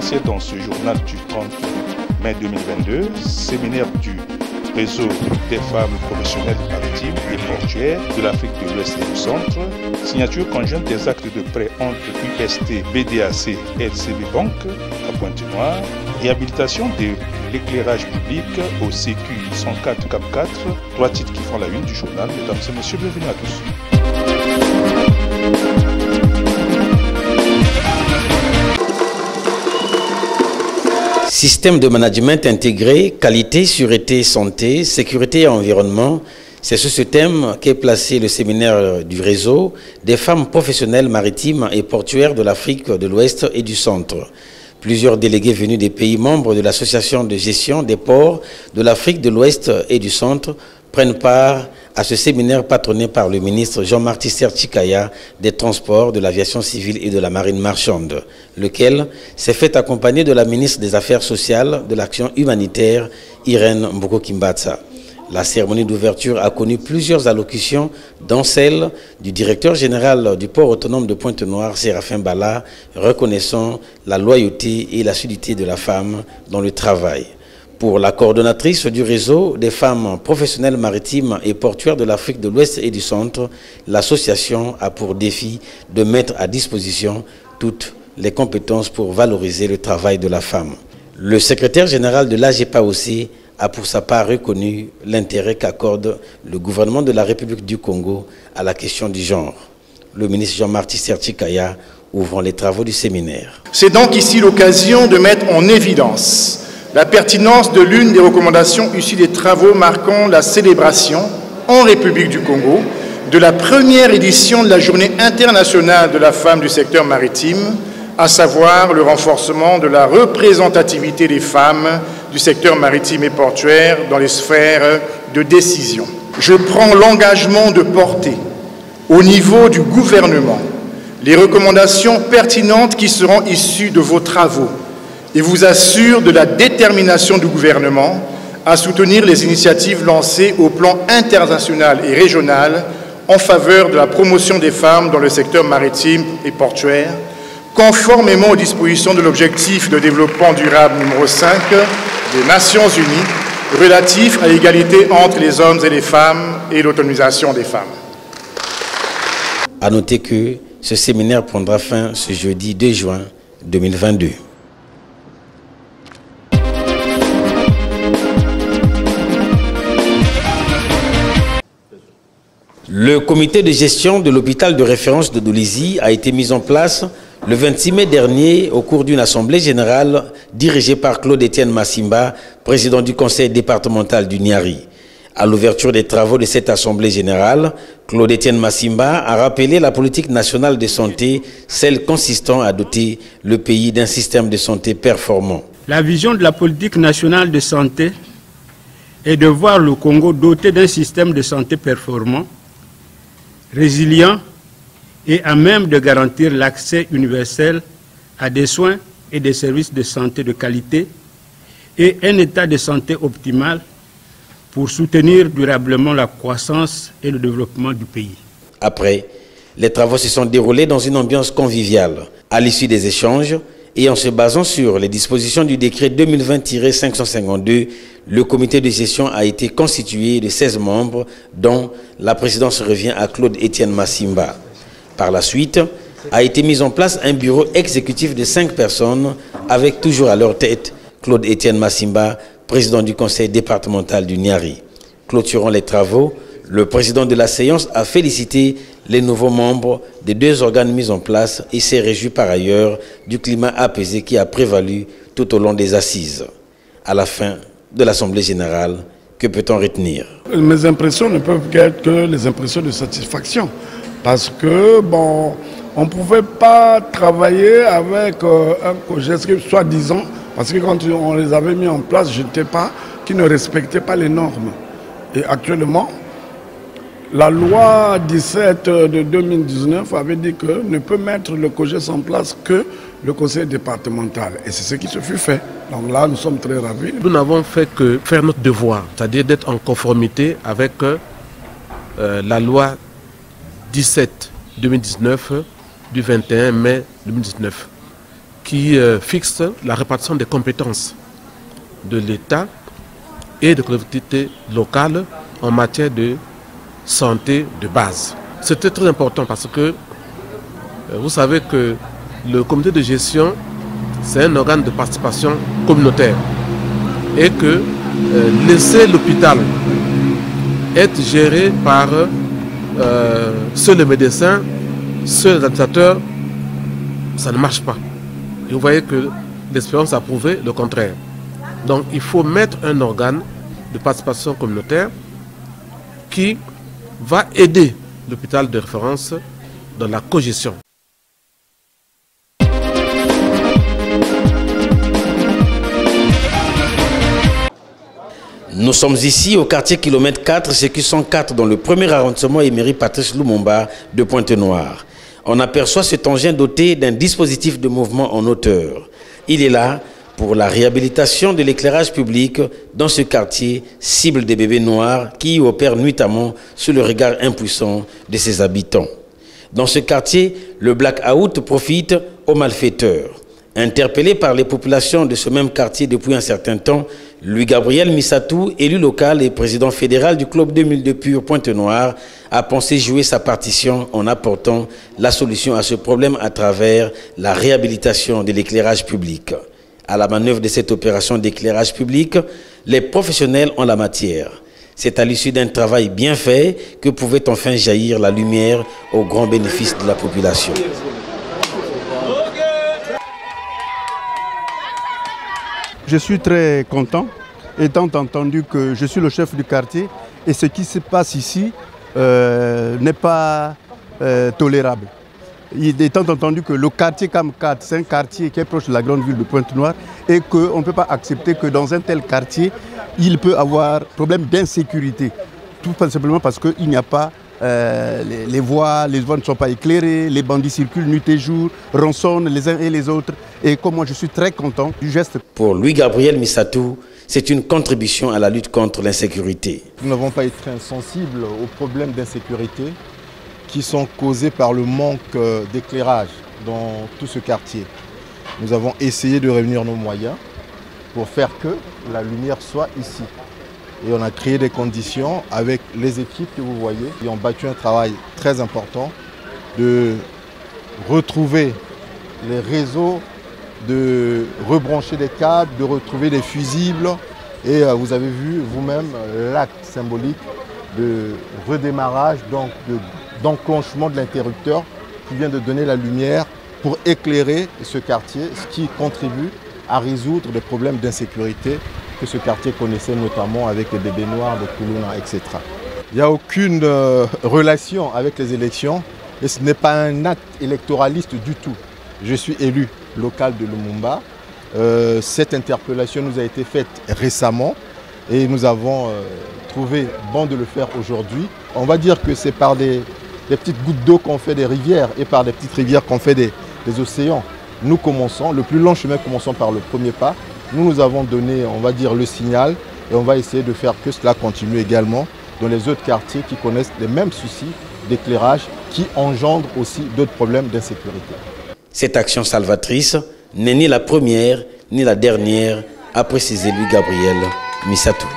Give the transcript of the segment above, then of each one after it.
annoncé dans ce journal du 30 mai 2022, séminaire du réseau des femmes professionnelles maritimes et portuaires de l'Afrique de l'Ouest et du Centre, signature conjointe des actes de prêt entre UST, BDAC et LCB Bank à Pointe-Noire, réhabilitation de l'éclairage public au CQ 104 CAP 4, 3 titres qui font la une du journal. Mesdames et messieurs, bienvenue à tous. Système de management intégré, qualité, sûreté, santé, sécurité et environnement, c'est sous ce thème qu'est placé le séminaire du réseau des femmes professionnelles maritimes et portuaires de l'Afrique de l'Ouest et du Centre. Plusieurs délégués venus des pays membres de l'Association de gestion des ports de l'Afrique de l'Ouest et du Centre prennent part à ce séminaire patronné par le ministre Jean-Marc Tisser-Tchikaya des Transports, de l'Aviation civile et de la Marine marchande, lequel s'est fait accompagner de la ministre des Affaires sociales, de l'Action humanitaire, Irène Mboko-Kimbatsa. La cérémonie d'ouverture a connu plusieurs allocutions, dont celle du directeur général du port autonome de Pointe-Noire, Séraphin Bala, reconnaissant la loyauté et l'assiduité de la femme dans le travail. Pour la coordonnatrice du réseau des femmes professionnelles maritimes et portuaires de l'Afrique de l'Ouest et du Centre, l'association a pour défi de mettre à disposition toutes les compétences pour valoriser le travail de la femme. Le secrétaire général de l'AGEPA-OC a pour sa part reconnu l'intérêt qu'accorde le gouvernement de la République du Congo à la question du genre. Le ministre Jean-Marc Tisser-Tchikaya ouvrant les travaux du séminaire. C'est donc ici l'occasion de mettre en évidence la pertinence de l'une des recommandations issues des travaux marquant la célébration en République du Congo de la première édition de la Journée internationale de la femme du secteur maritime, à savoir le renforcement de la représentativité des femmes du secteur maritime et portuaire dans les sphères de décision. Je prends l'engagement de porter au niveau du gouvernement les recommandations pertinentes qui seront issues de vos travaux et vous assure de la détermination du gouvernement à soutenir les initiatives lancées au plan international et régional en faveur de la promotion des femmes dans le secteur maritime et portuaire, conformément aux dispositions de l'objectif de développement durable numéro 5 des Nations Unies relatif à l'égalité entre les hommes et les femmes et l'autonomisation des femmes. À noter que ce séminaire prendra fin ce jeudi 2 juin 2022. Le comité de gestion de l'hôpital de référence de Dolisie a été mis en place le 26 mai dernier au cours d'une assemblée générale dirigée par Claude-Étienne Massimba, président du conseil départemental du Niari. À l'ouverture des travaux de cette assemblée générale, Claude-Étienne Massimba a rappelé la politique nationale de santé, celle consistant à doter le pays d'un système de santé performant. La vision de la politique nationale de santé est de voir le Congo doté d'un système de santé performant, résilient et à même de garantir l'accès universel à des soins et des services de santé de qualité et un état de santé optimal pour soutenir durablement la croissance et le développement du pays. Après, les travaux se sont déroulés dans une ambiance conviviale. À l'issue des échanges et en se basant sur les dispositions du décret 2020-552, le comité de gestion a été constitué de 16 membres, dont la présidence revient à Claude-Étienne Massimba. Par la suite, a été mis en place un bureau exécutif de 5 personnes, avec toujours à leur tête Claude-Étienne Massimba, président du conseil départemental du Niari. Clôturant les travaux, le président de la séance a félicité les nouveaux membres des 2 organes mis en place et s'est réjoui par ailleurs du climat apaisé qui a prévalu tout au long des assises. À la fin de l'Assemblée générale, que peut-on retenir? Mes impressions ne peuvent être que les impressions de satisfaction. Parce que, bon, on ne pouvait pas travailler avec un COGES soi-disant, parce que quand on les avait mis en place, je n'étais pas, qui ne respectaient pas les normes. Et actuellement, la loi 17 de 2019 avait dit que ne peut mettre le COGES en place que le conseil départemental. Et c'est ce qui se fut fait. Donc là, nous sommes très ravis. Nous n'avons fait que faire notre devoir, c'est-à-dire d'être en conformité avec la loi 17-2019 du 21 mai 2019, qui fixe la répartition des compétences de l'État et des collectivités locales en matière de santé de base. C'était très important parce que vous savez que le comité de gestion, c'est un organe de participation communautaire et que laisser l'hôpital être géré par seuls les médecins, seuls les administrateurs, ça ne marche pas. Et vous voyez que l'expérience a prouvé le contraire. Donc il faut mettre un organe de participation communautaire qui va aider l'hôpital de référence dans la cogestion. Nous sommes ici au quartier kilomètre 4, CQ 104, dans le premier arrondissement Emery Patrice Lumumba de Pointe-Noire. On aperçoit cet engin doté d'un dispositif de mouvement en hauteur. Il est là pour la réhabilitation de l'éclairage public dans ce quartier, cible des bébés noirs qui opèrent nuitamment sous le regard impuissant de ses habitants. Dans ce quartier, le blackout profite aux malfaiteurs. Interpellé par les populations de ce même quartier depuis un certain temps, Louis-Gabriel Missatou, élu local et président fédéral du Club 2002 Pur Pointe-Noire, a pensé jouer sa partition en apportant la solution à ce problème à travers la réhabilitation de l'éclairage public. À la manœuvre de cette opération d'éclairage public, les professionnels en la matière. C'est à l'issue d'un travail bien fait que pouvait enfin jaillir la lumière au grand bénéfice de la population. Je suis très content, étant entendu que je suis le chef du quartier et ce qui se passe ici n'est pas tolérable. Étant entendu que le quartier Cam 4, c'est un quartier qui est proche de la grande ville de Pointe-Noire et qu'on ne peut pas accepter que dans un tel quartier, il peut y avoir problème d'insécurité. Tout simplement parce qu'il n'y a pas les voies ne sont pas éclairées, les bandits circulent nuit et jour, rançonnent les uns et les autres. Et comme moi je suis très content du geste. Pour Louis-Gabriel Missatou, c'est une contribution à la lutte contre l'insécurité. Nous n'avons pas été insensibles aux problèmes d'insécurité qui sont causés par le manque d'éclairage dans tout ce quartier. Nous avons essayé de réunir nos moyens pour faire que la lumière soit ici. Et on a créé des conditions avec les équipes que vous voyez qui ont battu un travail très important de retrouver les réseaux, de rebrancher des câbles, de retrouver des fusibles. Et vous avez vu vous-même l'acte symbolique de redémarrage, donc d'enclenchement de l'interrupteur qui vient de donner la lumière pour éclairer ce quartier, ce qui contribue à résoudre des problèmes d'insécurité que ce quartier connaissait notamment avec les bébés noirs, les Koulouna, etc. Il n'y a aucune relation avec les élections et ce n'est pas un acte électoraliste du tout. Je suis élu local de Lumumba. Cette interpellation nous a été faite récemment et nous avons trouvé bon de le faire aujourd'hui. On va dire que c'est par des petites gouttes d'eau qu'on fait des rivières et par des petites rivières qu'on fait des océans. Nous commençons, le plus long chemin commençons par le premier pas. Nous avons donné, on va dire, le signal et on va essayer de faire que cela continue également dans les autres quartiers qui connaissent les mêmes soucis d'éclairage qui engendrent aussi d'autres problèmes d'insécurité. Cette action salvatrice n'est ni la première ni la dernière, a précisé Louis-Gabriel Missatou.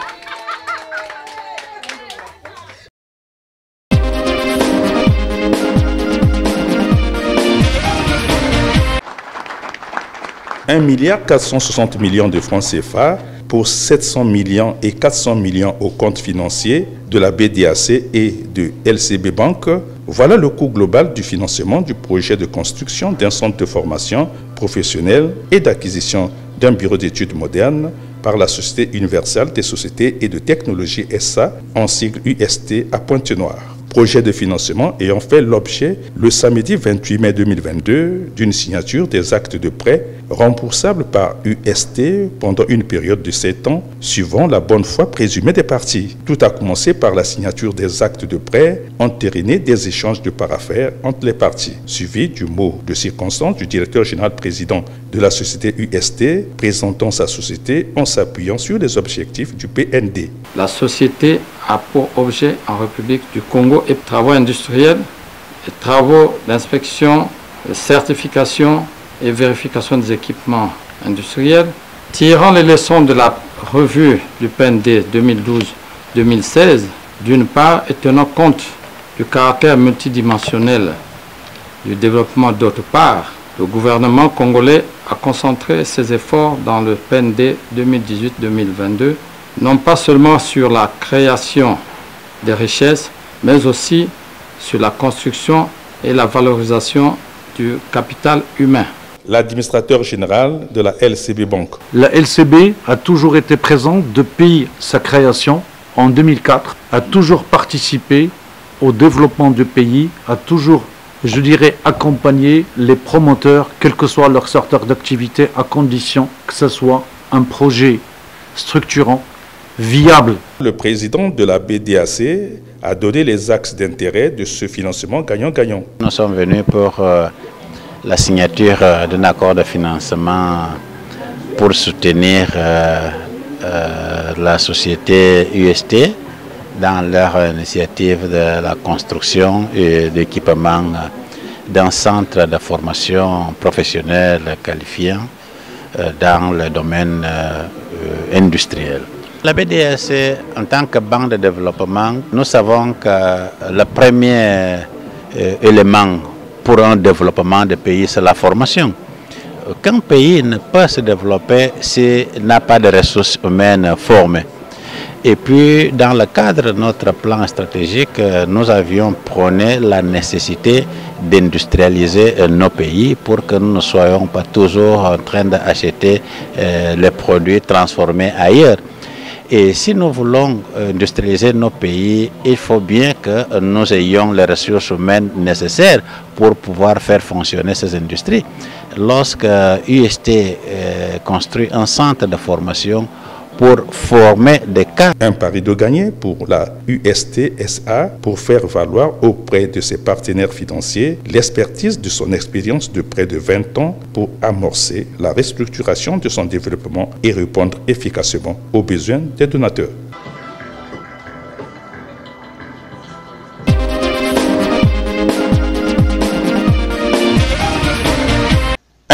$1,460 milliard de francs CFA pour 700 millions et 400 millions au compte financier de la BDAC et de LCB Bank. Voilà le coût global du financement du projet de construction d'un centre de formation professionnelle et d'acquisition d'un bureau d'études modernes par la Société universelle des sociétés et de technologie SA, en sigle UST, à Pointe-Noire. Projet de financement ayant fait l'objet le samedi 28 mai 2022 d'une signature des actes de prêt remboursables par UST pendant une période de 7 ans suivant la bonne foi présumée des parties. Tout a commencé par la signature des actes de prêt entérinés des échanges de paraffaires entre les parties, suivi du mot de circonstance du directeur général président de la société UST présentant sa société en s'appuyant sur les objectifs du PND. La société a pour objet en République du Congo et travaux industriels, et travaux d'inspection, de certification et vérification des équipements industriels. Tirant les leçons de la revue du PND 2012-2016, d'une part, et tenant compte du caractère multidimensionnel du développement d'autre part, le gouvernement congolais a concentré ses efforts dans le PND 2018-2022, non pas seulement sur la création des richesses, mais aussi sur la construction et la valorisation du capital humain. L'administrateur général de la LCB Bank. La LCB a toujours été présente depuis sa création en 2004, a toujours participé au développement du pays, a toujours, je dirais, accompagné les promoteurs, quel que soit leur secteur d'activité, à condition que ce soit un projet structurant, viable. Le président de la BDAC a donné les axes d'intérêt de ce financement gagnant-gagnant. Nous sommes venus pour la signature d'un accord de financement pour soutenir la société UST dans leur initiative de la construction et d'équipement d'un centre de formation professionnelle qualifiant dans le domaine industriel. La BDAC, en tant que banque de développement, nous savons que le premier élément pour un développement de pays, c'est la formation. Qu'un pays ne peut se développer s'il n'a pas de ressources humaines formées. Et puis, dans le cadre de notre plan stratégique, nous avions prôné la nécessité d'industrialiser nos pays pour que nous ne soyons pas toujours en train d'acheter les produits transformés ailleurs. Et si nous voulons industrialiser nos pays, il faut bien que nous ayons les ressources humaines nécessaires pour pouvoir faire fonctionner ces industries. Lorsque UST construit un centre de formation pour former des cadres. Un pari de gagner pour la UST-SA pour faire valoir auprès de ses partenaires financiers l'expertise de son expérience de près de 20 ans pour amorcer la restructuration de son développement et répondre efficacement aux besoins des donateurs.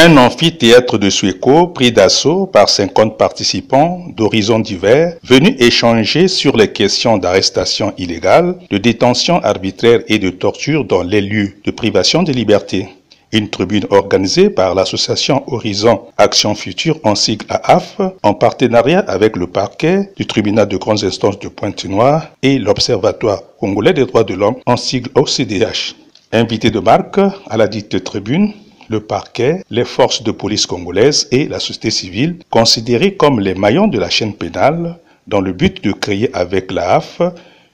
Un amphithéâtre de Suéco pris d'assaut par 50 participants d'horizons divers venus échanger sur les questions d'arrestation illégale, de détention arbitraire et de torture dans les lieux de privation de liberté. Une tribune organisée par l'association Horizon Action Future en sigle AAF en partenariat avec le parquet du tribunal de grandes instances de Pointe-Noire et l'Observatoire congolais des droits de l'homme en sigle OCDH. Invité de marque à la dite tribune, le parquet, les forces de police congolaises et la société civile, considérés comme les maillons de la chaîne pénale, dans le but de créer avec l'AAF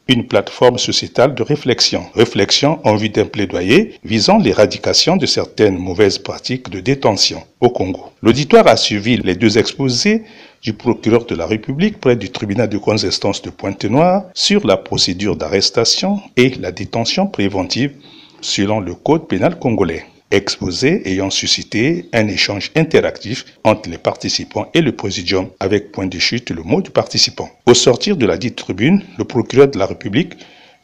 une plateforme sociétale de réflexion en vue d'un plaidoyer visant l'éradication de certaines mauvaises pratiques de détention au Congo. L'auditoire a suivi les deux exposés du procureur de la République près du tribunal de grandes instances de Pointe-Noire sur la procédure d'arrestation et la détention préventive selon le code pénal congolais. Exposé ayant suscité un échange interactif entre les participants et le présidium avec point de chute le mot du participant. Au sortir de la dite tribune, le procureur de la République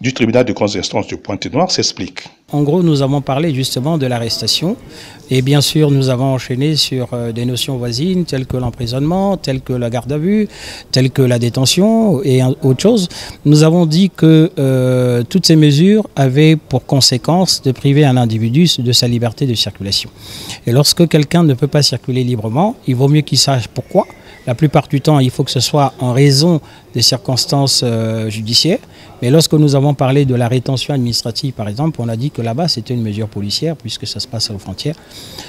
du tribunal de grandes instances de Pointe-Noire s'explique. En gros, nous avons parlé justement de l'arrestation et bien sûr, nous avons enchaîné sur des notions voisines telles que l'emprisonnement, telles que la garde à vue, telles que la détention et autre chose. Nous avons dit que toutes ces mesures avaient pour conséquence de priver un individu de sa liberté de circulation. Et lorsque quelqu'un ne peut pas circuler librement, il vaut mieux qu'il sache pourquoi. La plupart du temps, il faut que ce soit en raison des circonstances judiciaires. Mais lorsque nous avons parlé de la rétention administrative, par exemple, on a dit que là-bas, c'était une mesure policière, puisque ça se passe aux frontières.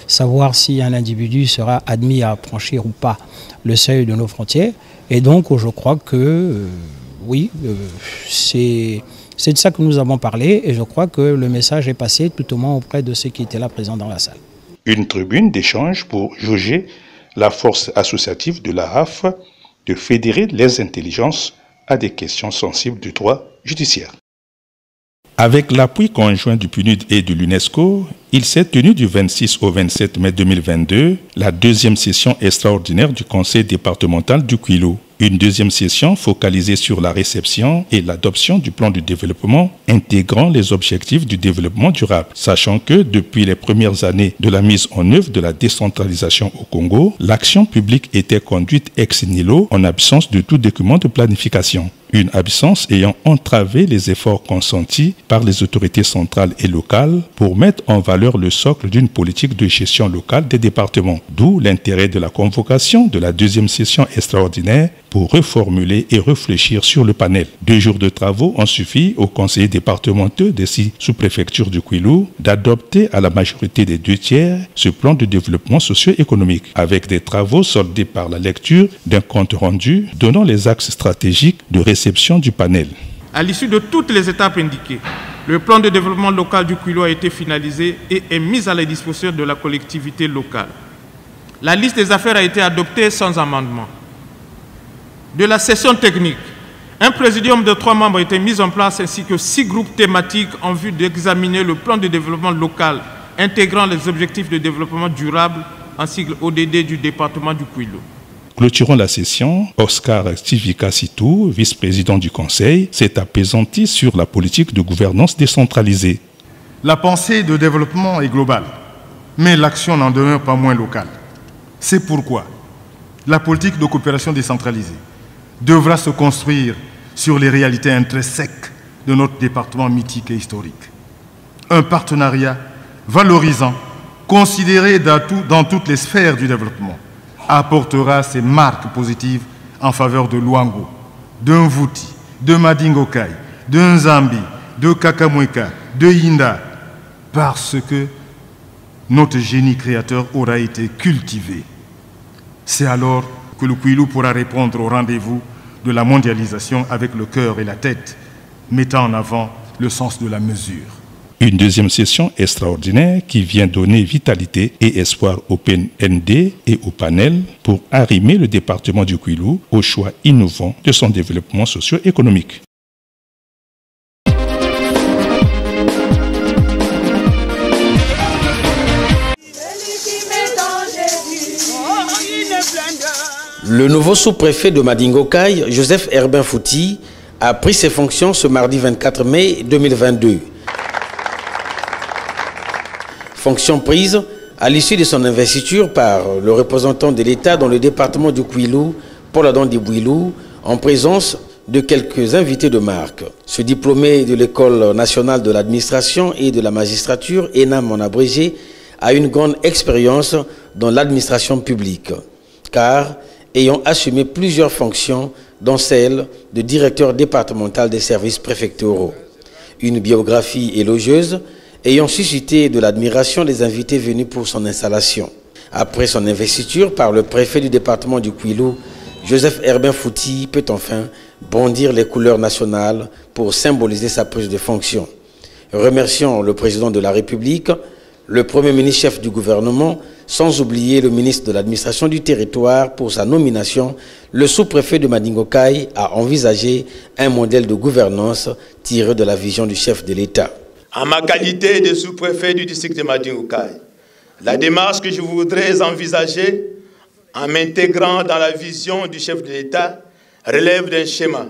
Savoir si un individu sera admis à franchir ou pas le seuil de nos frontières. Et donc, je crois que, oui, c'est de ça que nous avons parlé. Et je crois que le message est passé tout au moins auprès de ceux qui étaient là présents dans la salle. Une tribune d'échange pour juger la force associative de l'AAF de fédérer les intelligences à des questions sensibles du droit judiciaire. Avec l'appui conjoint du PNUD et de l'UNESCO, il s'est tenu du 26 au 27 mai 2022 la deuxième session extraordinaire du Conseil départemental du Kwilu. Une deuxième session focalisée sur la réception et l'adoption du plan de développement intégrant les objectifs du développement durable, sachant que depuis les premières années de la mise en œuvre de la décentralisation au Congo, l'action publique était conduite ex nihilo en absence de tout document de planification. Une absence ayant entravé les efforts consentis par les autorités centrales et locales pour mettre en valeur le socle d'une politique de gestion locale des départements. D'où l'intérêt de la convocation de la deuxième session extraordinaire pour reformuler et réfléchir sur le panel. 2 jours de travaux ont suffi aux conseillers départementaux des 6 sous-préfectures du Kwilu d'adopter à la majorité des 2/3 ce plan de développement socio-économique, avec des travaux soldés par la lecture d'un compte rendu donnant les axes stratégiques de réception du panel. À l'issue de toutes les étapes indiquées, le plan de développement local du Kwilu a été finalisé et est mis à la disposition de la collectivité locale. La liste des affaires a été adoptée sans amendement. De la session technique, un présidium de 3 membres a été mis en place ainsi que 6 groupes thématiques en vue d'examiner le plan de développement local intégrant les objectifs de développement durable en sigle ODD du département du Kwilu. Clôturant la session, Oscar Tivika Sitou, vice-président du Conseil, s'est apaisanti sur la politique de gouvernance décentralisée. La pensée de développement est globale, mais l'action n'en demeure pas moins locale. C'est pourquoi la politique de coopération décentralisée devra se construire sur les réalités intrinsèques de notre département mythique et historique. Un partenariat valorisant, considéré dans toutes les sphères du développement, apportera ses marques positives en faveur de Luango, de Mvuti, de Madingokai, de Nzambi, de Kakamweka, de Yinda, parce que notre génie créateur aura été cultivé. C'est alors que le Kwilu pourra répondre au rendez-vous de la mondialisation avec le cœur et la tête, mettant en avant le sens de la mesure. Une deuxième session extraordinaire qui vient donner vitalité et espoir au PND et au panel pour arrimer le département du Kwilu au choix innovant de son développement socio-économique. Le nouveau sous-préfet de Madingokai, Joseph Herbin Fouti, a pris ses fonctions ce mardi 24 mai 2022. Fonction prise à l'issue de son investiture par le représentant de l'État dans le département du Kwilu, Paul Adam Dibouilou, en présence de quelques invités de marque. Ce diplômé de l'École nationale de l'administration et de la magistrature, ENAM en abrégé, a une grande expérience dans l'administration publique, car ayant assumé plusieurs fonctions, dont celle de directeur départemental des services préfectoraux. Une biographie élogieuse ayant suscité de l'admiration des invités venus pour son installation. Après son investiture par le préfet du département du Kwilu, Joseph Herbin Fouti peut enfin bondir les couleurs nationales pour symboliser sa prise de fonction. Remercions le président de la République, le premier ministre chef du gouvernement, sans oublier le ministre de l'administration du territoire pour sa nomination, le sous-préfet de Madingokai a envisagé un modèle de gouvernance tiré de la vision du chef de l'État. En ma qualité de sous-préfet du district de Madingokai, la démarche que je voudrais envisager en m'intégrant dans la vision du chef de l'État relève d'un schéma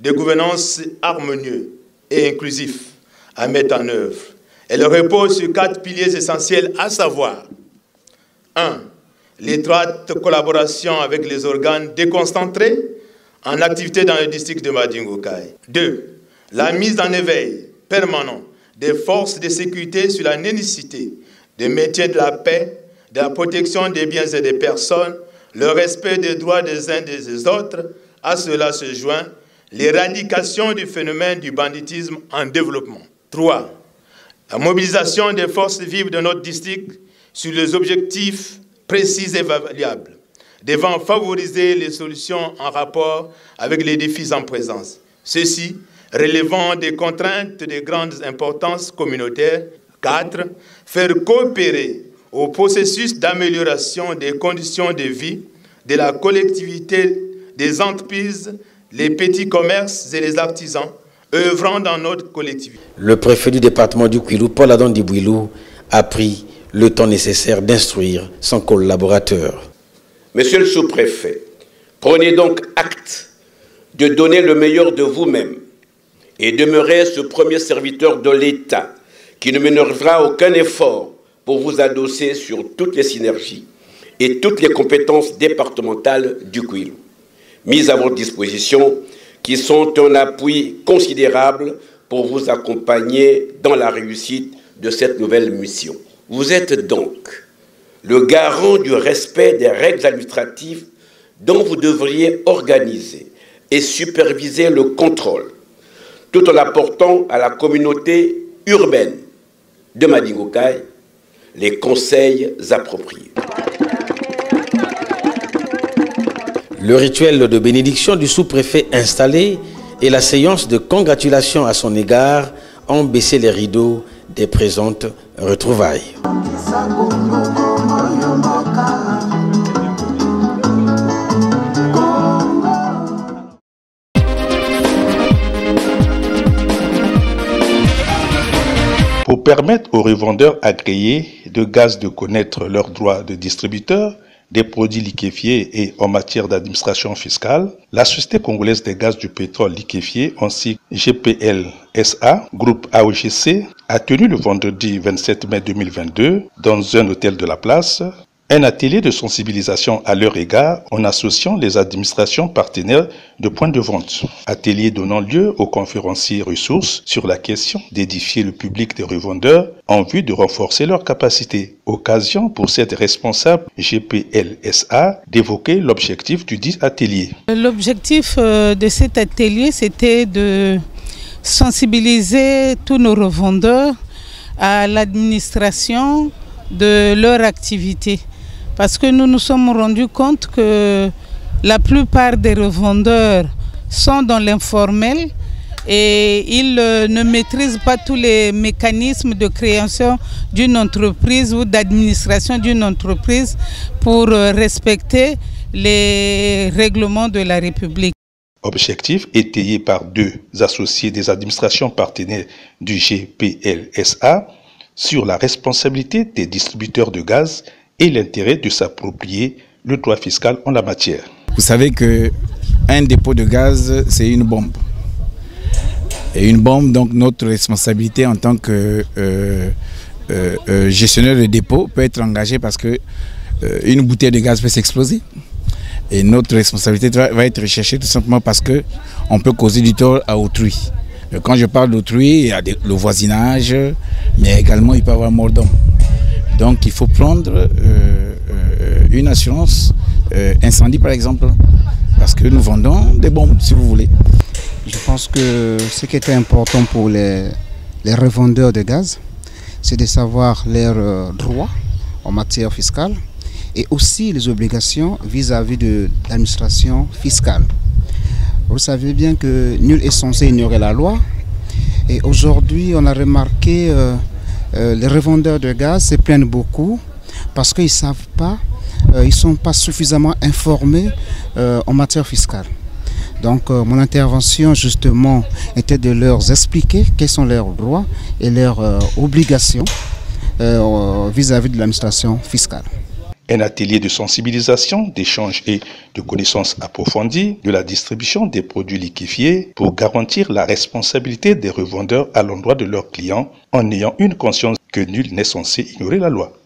de gouvernance harmonieux et inclusif à mettre en œuvre. Elle repose sur 4 piliers essentiels, à savoir 1. L'étroite collaboration avec les organes déconcentrés en activité dans le district de Madingokai. 2. La mise en éveil permanent des forces de sécurité sur la nécessité de maintien de la paix, de la protection des biens et des personnes, le respect des droits des uns et des autres. À cela se joint l'éradication du phénomène du banditisme en développement. 3. La mobilisation des forces vives de notre district sur les objectifs précis et variables, devant favoriser les solutions en rapport avec les défis en présence. Ceci relevant des contraintes de grande importance communautaire. 4. Faire coopérer au processus d'amélioration des conditions de vie de la collectivité, des entreprises, les petits commerces et les artisans œuvrant dans notre collectivité. Le préfet du département du Kwilu, Paul Adam Dibouilou, a pris le temps nécessaire d'instruire son collaborateur. Monsieur le sous-préfet, Prenez donc acte de donner le meilleur de vous-même et demeurez ce premier serviteur de l'État qui ne mènera aucun effort pour vous adosser sur toutes les synergies et toutes les compétences départementales du Kouilou, mises à votre disposition, qui sont un appui considérable pour vous accompagner dans la réussite de cette nouvelle mission. Vous êtes donc le garant du respect des règles administratives dont vous devriez organiser et superviser le contrôle, tout en apportant à la communauté urbaine de Madingokai les conseils appropriés. Le rituel de bénédiction du sous-préfet installé et la séance de congratulation à son égard ont baissé les rideaux des présentes retrouvailles. Pour permettre aux revendeurs agréés de gaz de connaître leurs droits de distributeur des produits liquéfiés et en matière d'administration fiscale, la Société congolaise des gaz du pétrole liquéfié ainsi GPL SA, groupe AOGC, a tenu le vendredi 27 mai 2022 dans un hôtel de la place un atelier de sensibilisation à leur égard en associant les administrations partenaires de points de vente. Atelier donnant lieu aux conférenciers ressources sur la question d'édifier le public des revendeurs en vue de renforcer leurs capacités. Occasion pour cette responsable GPLSA d'évoquer l'objectif du dit atelier. L'objectif de cet atelier, c'était de sensibiliser tous nos revendeurs à l'administration de leur activité. Parce que nous nous sommes rendus compte que la plupart des revendeurs sont dans l'informel et ils ne maîtrisent pas tous les mécanismes de création d'une entreprise ou d'administration d'une entreprise pour respecter les règlements de la République. Objectif étayé par deux associés des administrations partenaires du GPLSA sur la responsabilité des distributeurs de gaz et l'intérêt de s'approprier le droit fiscal en la matière. Vous savez qu'un dépôt de gaz, c'est une bombe. Et une bombe, donc notre responsabilité en tant que gestionnaire de dépôt peut être engagée parce que une bouteille de gaz peut s'exploser. Et notre responsabilité va être recherchée tout simplement parce qu'on peut causer du tort à autrui. Quand je parle d'autrui, il y a le voisinage, mais également il peut y avoir mort d'homme. Donc il faut prendre une assurance incendie par exemple, parce que nous vendons des bombes si vous voulez. Je pense que ce qui était important pour les revendeurs de gaz, c'est de savoir leurs droits en matière fiscale et aussi les obligations vis-à-vis de l'administration fiscale. Vous savez bien que nul est censé ignorer la loi et aujourd'hui on a remarqué les revendeurs de gaz se plaignent beaucoup parce qu'ils ne savent pas, ils ne sont pas suffisamment informés en matière fiscale. Donc mon intervention justement était de leur expliquer quels sont leurs droits et leurs obligations vis-à-vis de l'administration fiscale. Un atelier de sensibilisation, d'échange et de connaissances approfondies de la distribution des produits liquéfiés pour garantir la responsabilité des revendeurs à l'endroit de leurs clients en ayant une conscience que nul n'est censé ignorer la loi.